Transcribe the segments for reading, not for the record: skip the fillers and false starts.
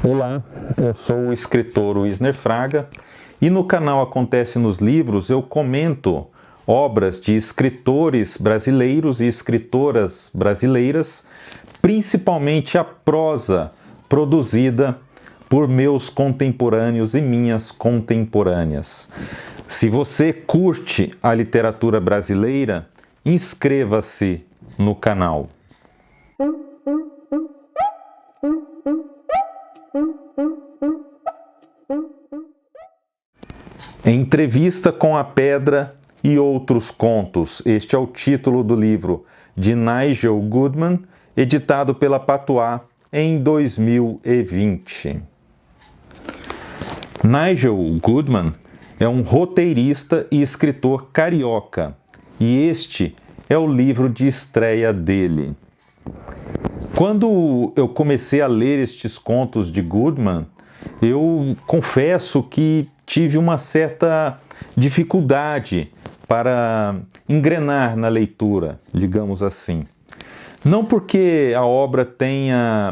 Olá, eu sou o escritor Wisner Fraga e no canal Acontece nos Livros eu comento obras de escritores brasileiros e escritoras brasileiras, principalmente a prosa produzida por meus contemporâneos e minhas contemporâneas. Se você curte a literatura brasileira, inscreva-se no canal. Entrevista com a Pedra e Outros Contos. Este é o título do livro de Nigel Goodman, editado pela Patois em 2020. Nigel Goodman é um roteirista e escritor carioca, e este é o livro de estreia dele. Quando eu comecei a ler estes contos de Goodman, eu confesso que tive uma certa dificuldade para engrenar na leitura, digamos assim. Não porque a obra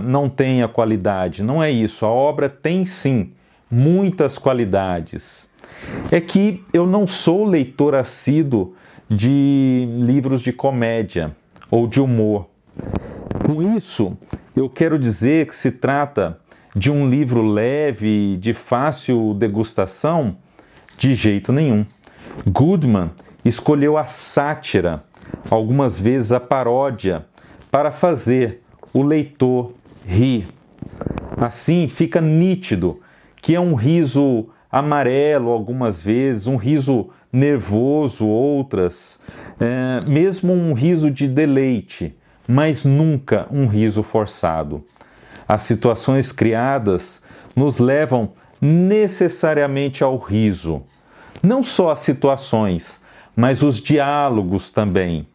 não tenha qualidade, não é isso. A obra tem sim muitas qualidades. É que eu não sou leitor assíduo de livros de comédia ou de humor. Com isso, eu quero dizer que se trata de um livro leve, de fácil degustação? De jeito nenhum. Goodman escolheu a sátira, algumas vezes a paródia, para fazer o leitor rir. Assim fica nítido que é um riso amarelo algumas vezes, um riso nervoso outras, mesmo um riso de deleite, mas nunca um riso forçado. As situações criadas nos levam necessariamente ao riso. Não só as situações, mas os diálogos também.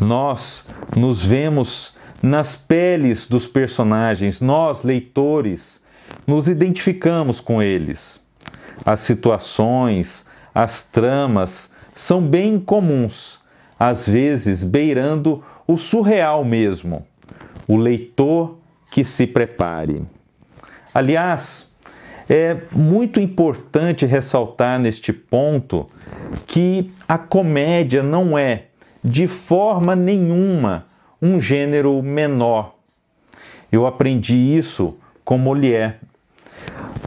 Nós nos vemos nas peles dos personagens, nós, leitores, nos identificamos com eles. As situações, as tramas são bem comuns, às vezes beirando o surreal mesmo. O leitor que se prepare. Aliás, é muito importante ressaltar neste ponto que a comédia não é, de forma nenhuma, um gênero menor. Eu aprendi isso com Molière.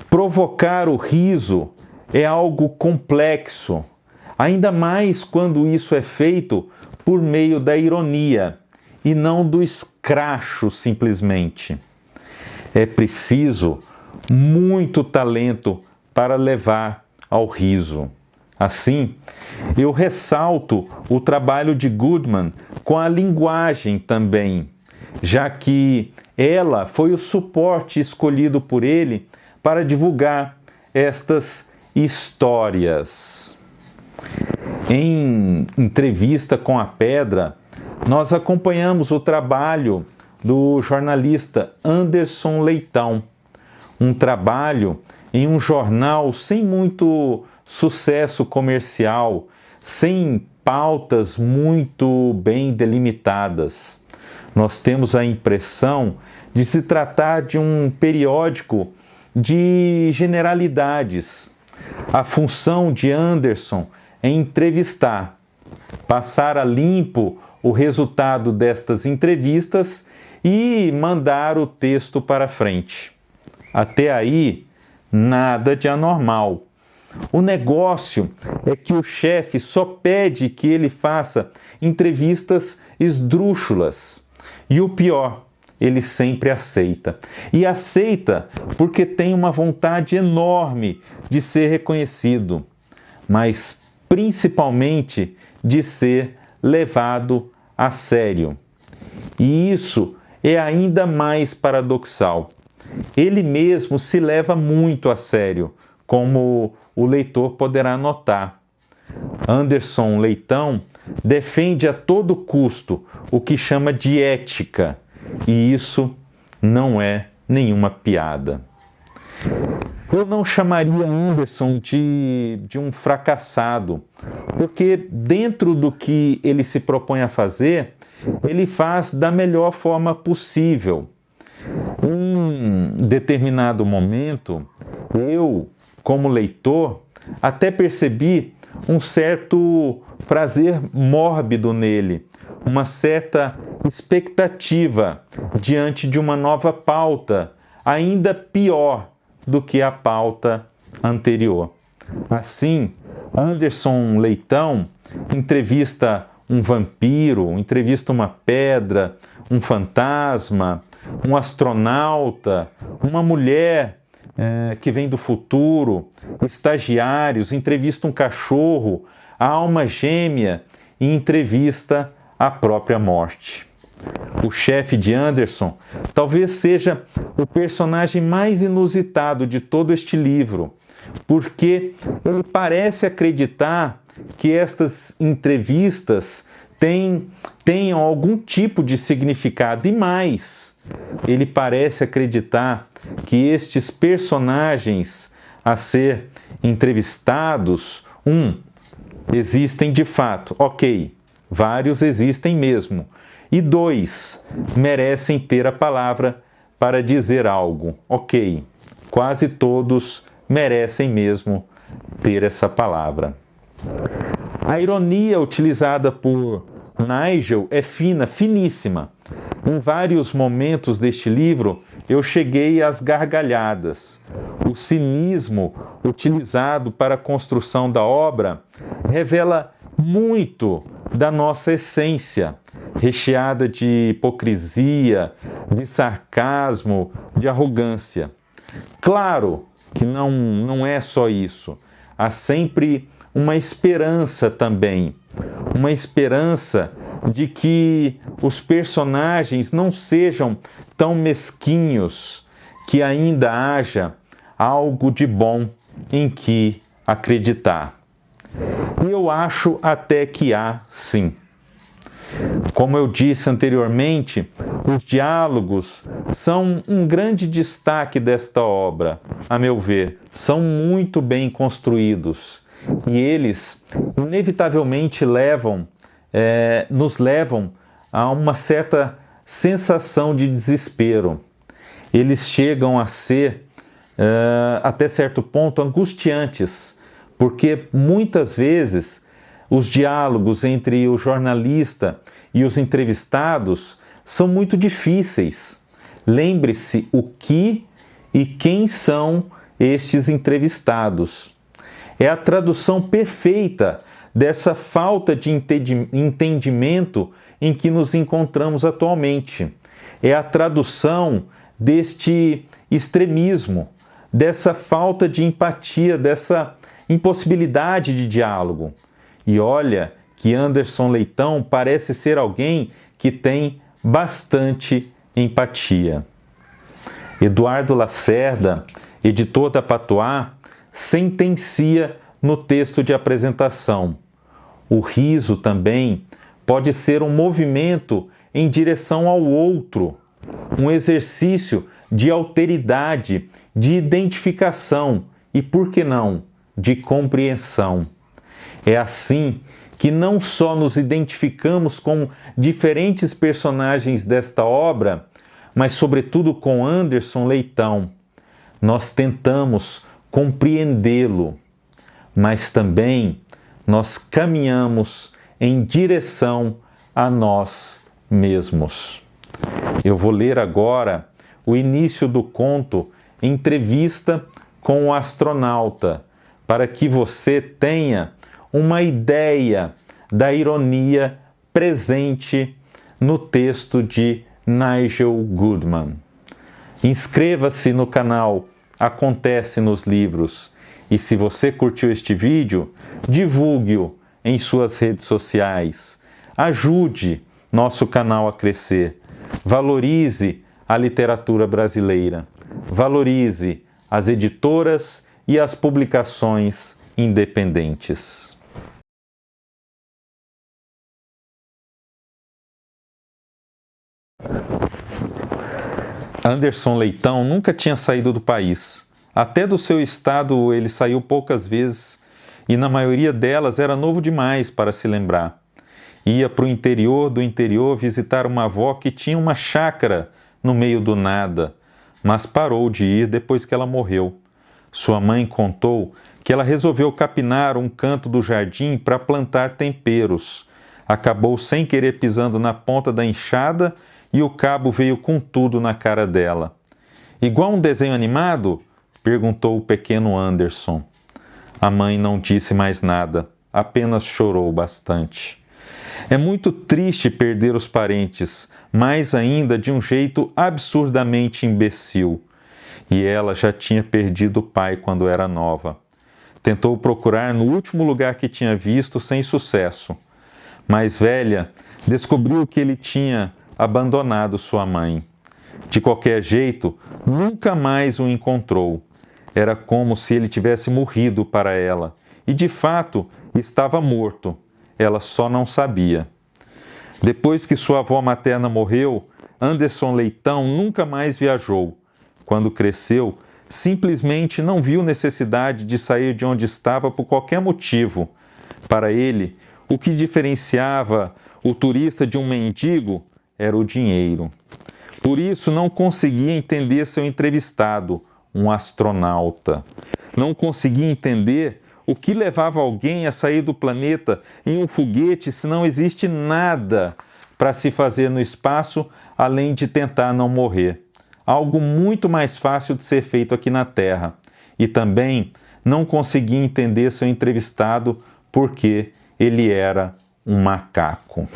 Provocar o riso é algo complexo, ainda mais quando isso é feito por meio da ironia e não do escracho simplesmente. É preciso muito talento para levar ao riso. Assim, eu ressalto o trabalho de Goodman com a linguagem também, já que ela foi o suporte escolhido por ele para divulgar estas histórias. Em Entrevista com a Pedra, nós acompanhamos o trabalho do jornalista Anderson Leitão, um trabalho em um jornal sem muito sucesso comercial, sem pautas muito bem delimitadas. Nós temos a impressão de se tratar de um periódico de generalidades. A função de Anderson é entrevistar, passar a limpo o resultado destas entrevistas e mandar o texto para frente. Até aí, nada de anormal. O negócio é que o chefe só pede que ele faça entrevistas esdrúxulas. E o pior, ele sempre aceita. E aceita porque tem uma vontade enorme de ser reconhecido, mas principalmente de ser levado a sério. E isso é ainda mais paradoxal. Ele mesmo se leva muito a sério, como o leitor poderá notar. Anderson Leitão defende a todo custo o que chama de ética, e isso não é nenhuma piada. Eu não chamaria Anderson de um fracassado, porque dentro do que ele se propõe a fazer, ele faz da melhor forma possível. determinado momento, eu, como leitor, até percebi um certo prazer mórbido nele, uma certa expectativa diante de uma nova pauta, ainda pior do que a pauta anterior. Assim, Anderson Leitão entrevista um vampiro, entrevista uma pedra, um fantasma, um astronauta, uma mulher que vem do futuro, estagiários, entrevista um cachorro, a alma gêmea e entrevista a própria morte. O chefe de Anderson talvez seja o personagem mais inusitado de todo este livro, porque ele parece acreditar que estas entrevistas tenham algum tipo de significado, e mais, ele parece acreditar que estes personagens a ser entrevistados, existem de fato, ok, vários existem mesmo, e 2, merecem ter a palavra para dizer algo, ok, quase todos merecem mesmo ter essa palavra. A ironia utilizada por Nigel é fina, finíssima. Em vários momentos deste livro, eu cheguei às gargalhadas. O cinismo utilizado para a construção da obra revela muito da nossa essência, recheada de hipocrisia, de sarcasmo, de arrogância. Claro que não é só isso. Há sempre uma esperança também, uma esperança de que os personagens não sejam tão mesquinhos, que ainda haja algo de bom em que acreditar. E eu acho até que há, sim. Como eu disse anteriormente, os diálogos são um grande destaque desta obra, a meu ver, são muito bem construídos e eles inevitavelmente nos levam a uma certa sensação de desespero. Eles chegam a ser, até certo ponto, angustiantes, porque muitas vezes os diálogos entre o jornalista e os entrevistados são muito difíceis. Lembre-se o que e quem são estes entrevistados. É a tradução perfeita dessa falta de entendimento em que nos encontramos atualmente. É a tradução deste extremismo, dessa falta de empatia, dessa impossibilidade de diálogo. E olha que Anderson Leitão parece ser alguém que tem bastante empatia. Eduardo Lacerda, editor da Patois, sentencia no texto de apresentação: o riso também pode ser um movimento em direção ao outro, um exercício de alteridade, de identificação e, por que não, de compreensão. É assim que não só nos identificamos com diferentes personagens desta obra, mas sobretudo com Anderson Leitão. Nós tentamos compreendê-lo, mas também nós caminhamos em direção a nós mesmos. Eu vou ler agora o início do conto Entrevista com o Astronauta, para que você tenha uma ideia da ironia presente no texto de Nigel Goodman. Inscreva-se no canal Acontece nos Livros e, se você curtiu este vídeo, divulgue-o em suas redes sociais. Ajude nosso canal a crescer. Valorize a literatura brasileira. Valorize as editoras e as publicações independentes. Anderson Leitão nunca tinha saído do país. Até do seu estado ele saiu poucas vezes e na maioria delas era novo demais para se lembrar. Ia para o interior do interior visitar uma avó que tinha uma chácara no meio do nada, mas parou de ir depois que ela morreu. Sua mãe contou que ela resolveu capinar um canto do jardim para plantar temperos. Acabou sem querer pisando na ponta da enxada e o cabo veio com tudo na cara dela. Igual um desenho animado? Perguntou o pequeno Anderson. A mãe não disse mais nada, apenas chorou bastante. É muito triste perder os parentes, mais ainda de um jeito absurdamente imbecil. E ela já tinha perdido o pai quando era nova. Tentou procurar no último lugar que tinha visto sem sucesso. Mais velha, descobriu que ele tinha abandonado sua mãe. De qualquer jeito, nunca mais o encontrou. Era como se ele tivesse morrido para ela. E de fato, estava morto. Ela só não sabia. Depois que sua avó materna morreu, Anderson Leitão nunca mais viajou. Quando cresceu, simplesmente não viu necessidade de sair de onde estava por qualquer motivo. Para ele, o que diferenciava o turista de um mendigo era o dinheiro. Por isso, não conseguia entender seu entrevistado, um astronauta. Não conseguia entender o que levava alguém a sair do planeta em um foguete se não existe nada para se fazer no espaço além de tentar não morrer. Algo muito mais fácil de ser feito aqui na Terra. E também não conseguia entender seu entrevistado porque ele era um macaco.